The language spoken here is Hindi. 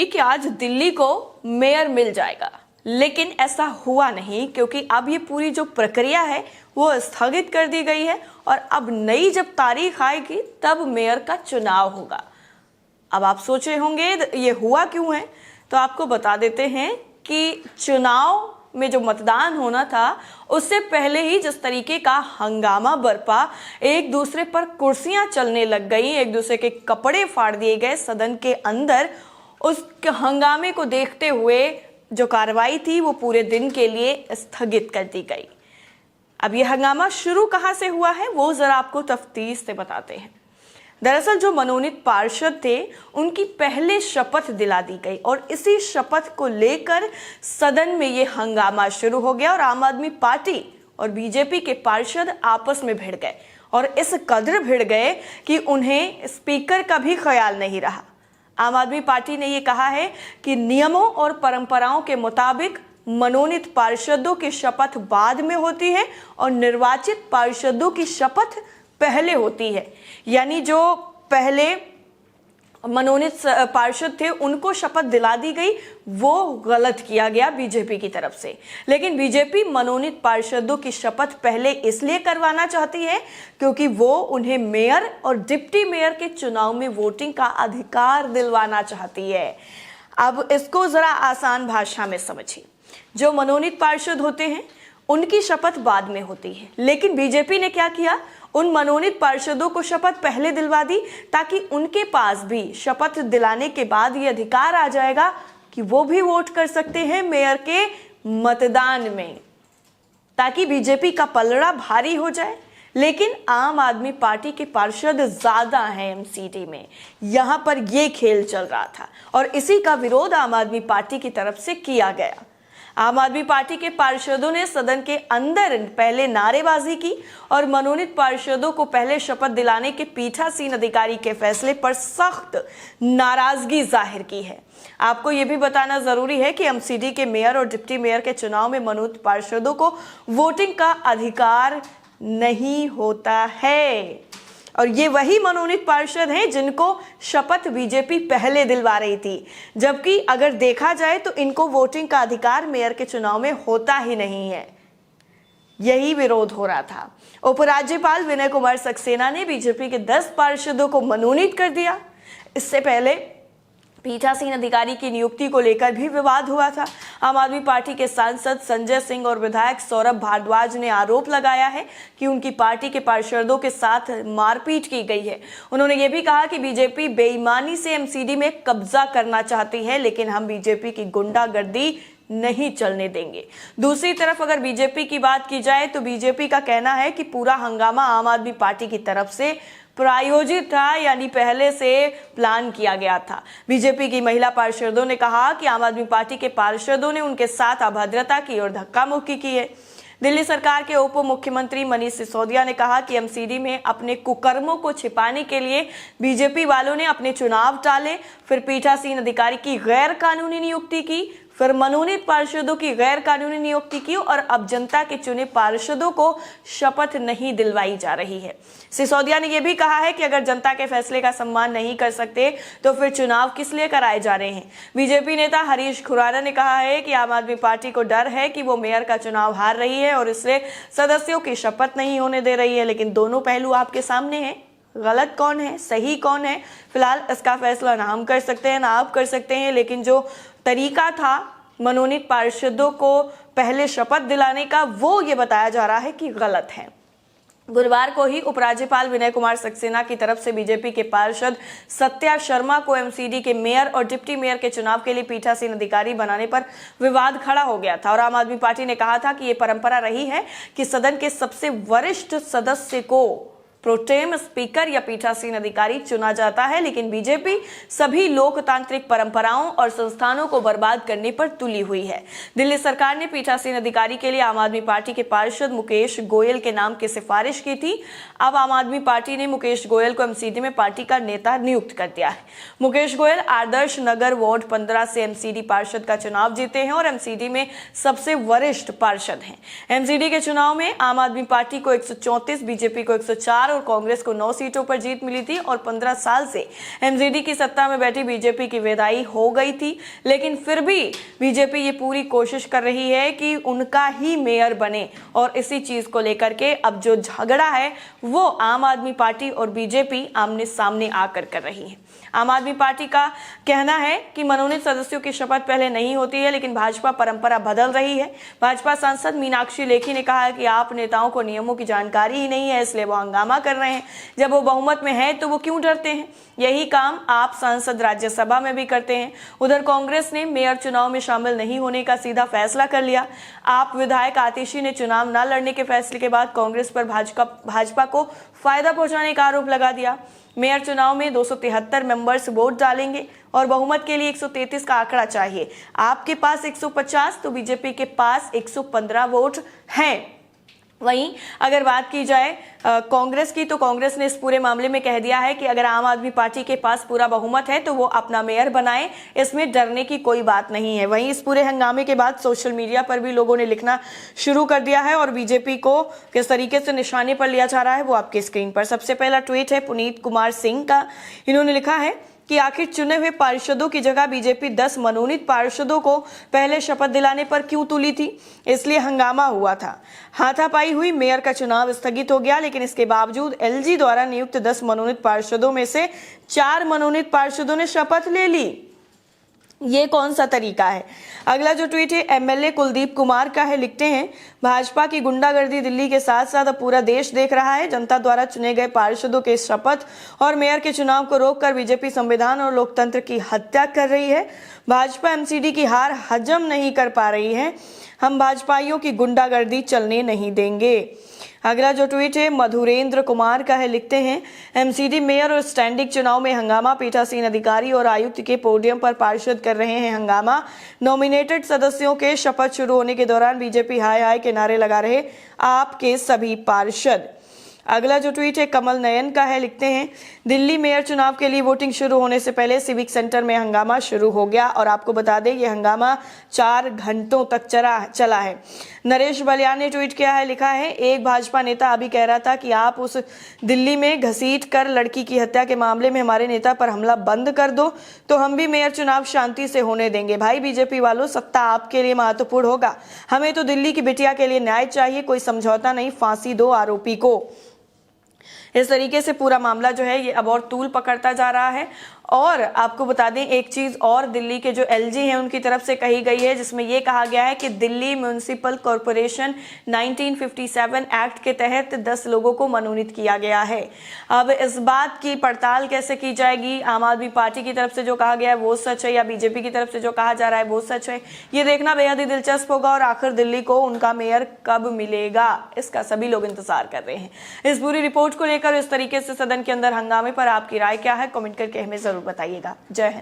थी कि आज दिल्ली को मेयर मिल जाएगा, लेकिन ऐसा हुआ नहीं क्योंकि अब ये पूरी जो प्रक्रिया है वो स्थगित कर दी गई है और अब नई जब तारीख आएगी तब मेयर का चुनाव होगा। अब आप सोच रहे होंगे ये हुआ क्यों है, तो आपको बता देते हैं कि चुनाव में जो मतदान होना था उससे पहले ही जिस तरीके का हंगामा बरपा, एक दूसरे पर कुर्सियां चलने लग गई, एक दूसरे के कपड़े फाड़ दिए गए सदन के अंदर, उस हंगामे को देखते हुए जो कार्रवाई थी वो पूरे दिन के लिए स्थगित कर दी गई। अब यह हंगामा शुरू कहां से हुआ है वो जरा आपको तफ्तीश से बताते हैं। दरअसल जो मनोनीत पार्षद थे उनकी पहले शपथ दिला दी गई और इसी शपथ को लेकर सदन में ये हंगामा शुरू हो गया और आम आदमी पार्टी और बीजेपी के पार्षद आपस में भिड़ गए और इस कदर भिड़ गए कि उन्हें स्पीकर का भी ख्याल नहीं रहा। आम आदमी पार्टी ने ये कहा है कि नियमों और परंपराओं के मुताबिक मनोनीत पार्षदों की शपथ बाद में होती है और निर्वाचित पार्षदों की शपथ पहले होती है। यानी जो पहले मनोनीत पार्षद थे उनको शपथ दिला दी गई, वो गलत किया गया बीजेपी की तरफ से। लेकिन बीजेपी मनोनीत पार्षदों की शपथ पहले इसलिए करवाना चाहती है क्योंकि वो उन्हें मेयर और डिप्टी मेयर के चुनाव में वोटिंग का अधिकार दिलवाना चाहती है। अब इसको जरा आसान भाषा में समझिए। जो मनोनीत पार्षद होते हैं उनकी शपथ बाद में होती है, लेकिन बीजेपी ने क्या किया, उन मनोनीत पार्षदों को शपथ पहले दिलवा दी ताकि उनके पास भी शपथ दिलाने के बाद ये अधिकार आ जाएगा कि वो भी वोट कर सकते हैं मेयर के मतदान में, ताकि बीजेपी का पलड़ा भारी हो जाए। लेकिन आम आदमी पार्टी के पार्षद ज्यादा हैं एमसीडी में, यहां पर ये खेल चल रहा था और इसी का विरोध आम आदमी पार्टी की तरफ से किया गया। आम आदमी पार्टी के पार्षदों ने सदन के अंदर पहले नारेबाजी की और मनोनीत पार्षदों को पहले शपथ दिलाने के पीठासीन अधिकारी के फैसले पर सख्त नाराजगी जाहिर की है। आपको यह भी बताना जरूरी है कि एमसीडी के मेयर और डिप्टी मेयर के चुनाव में मनोनीत पार्षदों को वोटिंग का अधिकार नहीं होता है और ये वही मनोनीत पार्षद हैं जिनको शपथ बीजेपी पहले दिलवा रही थी, जबकि अगर देखा जाए तो इनको वोटिंग का अधिकार मेयर के चुनाव में होता ही नहीं है। यही विरोध हो रहा था। उपराज्यपाल विनय कुमार सक्सेना ने बीजेपी के 10 पार्षदों को मनोनीत कर दिया। इससे पहले पीठासीन अधिकारी की नियुक्ति को लेकर भी विवाद हुआ था। आम आदमी पार्टी के सांसद संजय सिंह और विधायक सौरभ भारद्वाज ने आरोप लगाया है कि उनकी पार्टी के पार्षदों के साथ मारपीट की गई है। उन्होंने ये भी कहा कि बीजेपी बेईमानी से एमसीडी में कब्जा करना चाहती है, लेकिन हम बीजेपी की गुंडागर्दी नहीं चलने देंगे। दूसरी तरफ अगर बीजेपी की बात की जाए तो बीजेपी का कहना है कि पूरा हंगामा आम आदमी पार्टी की तरफ से प्रायोजित था, यानी पहले से प्लान किया गया था। बीजेपी की महिला पार्षदों ने कहा कि आम आदमी पार्टी के पार्षदों ने उनके साथ अभद्रता की और धक्का मुक्की की है। दिल्ली सरकार के उप मुख्यमंत्री मनीष सिसोदिया ने कहा कि एमसीडी में अपने कुकर्मों को छिपाने के लिए बीजेपी वालों ने अपने चुनाव टाले, फिर पीठासीन अधिकारी की गैर कानूनी नियुक्ति की, फिर मनोनीत पार्षदों की गैर कानूनी नियुक्ति की और अब जनता के चुने पार्षदों को शपथ नहीं दिलवाई जा रही है। सिसोदिया ने यह भी कहा है कि अगर जनता के फैसले का सम्मान नहीं कर सकते तो फिर चुनाव किस लिए कराए जा रहे हैं। बीजेपी नेता हरीश खुराना ने कहा है कि आम आदमी पार्टी को डर है कि वो मेयर का चुनाव हार रही है और इसलिए सदस्यों की शपथ नहीं होने दे रही है। लेकिन दोनों पहलू आपके सामने हैं, गलत कौन है सही कौन है, फिलहाल इसका फैसला ना हम कर सकते हैं ना आप कर सकते हैं। लेकिन जो तरीका था मनोनीत पार्षदों को पहले शपथ दिलाने का, वो ये बताया जा रहा है कि गलत है। गुरुवार को ही उपराज्यपाल विनय कुमार सक्सेना की तरफ से बीजेपी के पार्षद सत्या शर्मा को एमसीडी के मेयर और डिप्टी मेयर के चुनाव के लिए पीठासीन अधिकारी बनाने पर विवाद खड़ा हो गया था और आम आदमी पार्टी ने कहा था कि ये परंपरा रही है कि सदन के सबसे वरिष्ठ सदस्य को प्रोटेम स्पीकर या पीठासीन अधिकारी चुना जाता है, लेकिन बीजेपी सभी लोकतांत्रिक परंपराओं और संस्थानों को बर्बाद करने पर तुली हुई है। दिल्ली सरकार ने पीठासीन अधिकारी के लिए आम आदमी पार्टी के पार्षद मुकेश गोयल के नाम की सिफारिश की थी। अब आम आदमी पार्टी ने मुकेश गोयल को एमसीडी में पार्टी का नेता नियुक्त कर दिया है। मुकेश गोयल आदर्श नगर वार्ड 15 से एमसीडी पार्षद का चुनाव जीते हैं और एमसीडी में सबसे वरिष्ठ पार्षद हैं। एमसीडी के चुनाव में आम आदमी पार्टी को 134, बीजेपी को 104 4 और कांग्रेस को 9 सीटों पर जीत मिली थी और 15 साल से एमजीडी की सत्ता में बैठी बीजेपी की विदाई हो गई थी। लेकिन फिर भी बीजेपी ये पूरी कोशिश कर रही है कि उनका ही मेयर बने और इसी चीज को लेकर के अब जो झगड़ा है वो आम आदमी पार्टी और बीजेपी आमने सामने आकर कर रही है। आम आदमी पार्टी का कहना है कि मनोनीत सदस्यों की शपथ पहले नहीं होती है, लेकिन भाजपा परंपरा बदल रही है। भाजपा सांसद मीनाक्षी लेखी ने कहा है कि आप नेताओं को नियमों की जानकारी ही नहीं है, इसलिए वो हंगामा कर रहे हैं। जब वो बहुमत में है तो वो क्यों डरते हैं? यही काम आप सांसद राज्यसभा में भी करते हैं। उधर कांग्रेस ने मेयर चुनाव में शामिल नहीं होने का सीधा फैसला कर लिया। आप विधायक आतिशी ने चुनाव न लड़ने के फैसले के बाद कांग्रेस पर भाजपा को फायदा पहुंचाने का आरोप लगा दिया। मेयर चुनाव में 273 मेंबर्स वोट डालेंगे और बहुमत के लिए 133 का आंकड़ा चाहिए। आपके पास 150 तो बीजेपी के पास 115 वोट हैं। वहीं अगर बात की जाए कांग्रेस की, तो कांग्रेस ने इस पूरे मामले में कह दिया है कि अगर आम आदमी पार्टी के पास पूरा बहुमत है तो वो अपना मेयर बनाए, इसमें डरने की कोई बात नहीं है। वहीं इस पूरे हंगामे के बाद सोशल मीडिया पर भी लोगों ने लिखना शुरू कर दिया है और बीजेपी को किस तरीके से निशाने पर लिया जा रहा है वो आपकी स्क्रीन पर। सबसे पहला ट्वीट है पुनीत कुमार सिंह का। इन्होंने लिखा है कि आखिर चुने हुए पार्षदों की जगह बीजेपी 10 मनोनीत पार्षदों को पहले शपथ दिलाने पर क्यों तुली थी, इसलिए हंगामा हुआ था। हाथापाई हुई, मेयर का चुनाव स्थगित हो गया, लेकिन इसके बावजूद एलजी द्वारा नियुक्त 10 मनोनीत पार्षदों में से 4 मनोनीत पार्षदों ने शपथ ले ली। ये कौन सा तरीका है? अगला जो ट्वीट है एमएलए कुलदीप कुमार का है। लिखते हैं, भाजपा की गुंडागर्दी दिल्ली के साथ साथ अब पूरा देश देख रहा है। जनता द्वारा चुने गए पार्षदों के शपथ और मेयर के चुनाव को रोककर बीजेपी संविधान और लोकतंत्र की हत्या कर रही है। भाजपा एमसीडी की हार हजम नहीं कर पा रही है। हम भाजपाइयों की गुंडागर्दी चलने नहीं देंगे। अगला जो ट्वीट है मधुरेंद्र कुमार का है। लिखते हैं, एमसीडी मेयर और स्टैंडिंग चुनाव में हंगामा। पीठासीन अधिकारी और आयुक्त के पोडियम पर पार्षद कर रहे हैं हंगामा। नॉमिनेटेड सदस्यों के शपथ शुरू होने के दौरान बीजेपी हाय हाय के नारे लगा रहे आपके सभी पार्षद। अगला जो ट्वीट है कमल नयन का है। लिखते हैं, दिल्ली मेयर चुनाव के लिए वोटिंग शुरू होने से पहले सिविक सेंटर में हंगामा शुरू हो गया और आपको बता दें ये हंगामा 4 घंटों तक चला है। नरेश बलियान ने ट्वीट किया है। लिखा है, एक भाजपा नेता अभी कह रहा था कि आप उस दिल्ली में घसीट कर लड़की की हत्या के मामले में हमारे नेता पर हमला बंद कर दो तो हम भी मेयर चुनाव शांति से होने देंगे। भाई बीजेपी वालों, सत्ता आपके लिए महत्वपूर्ण होगा, हमें तो दिल्ली की बिटिया के लिए न्याय चाहिए, कोई समझौता नहीं, फांसी दो आरोपी को। इस तरीके से पूरा मामला जो है ये अब और तूल पकड़ता जा रहा है। और आपको बता दें एक चीज और दिल्ली के जो एलजी हैं उनकी तरफ से कही गई है, जिसमें ये कहा गया है कि दिल्ली म्युनिसिपल कॉरपोरेशन 1957 एक्ट के तहत 10 लोगों को मनोनीत किया गया है। अब इस बात की पड़ताल कैसे की जाएगी, आम आदमी पार्टी की तरफ से जो कहा गया है वो सच है या बीजेपी की तरफ से जो कहा जा रहा है वो सच है, ये देखना बेहद ही दिलचस्प होगा। और आखिर दिल्ली को उनका मेयर कब मिलेगा, इसका सभी लोग इंतजार कर रहे हैं। इस पूरी रिपोर्ट को लेकर इस तरीके से सदन के अंदर हंगामे पर आपकी राय क्या है, कमेंट करके हमें जरूर बताइएगा। जय हिंद।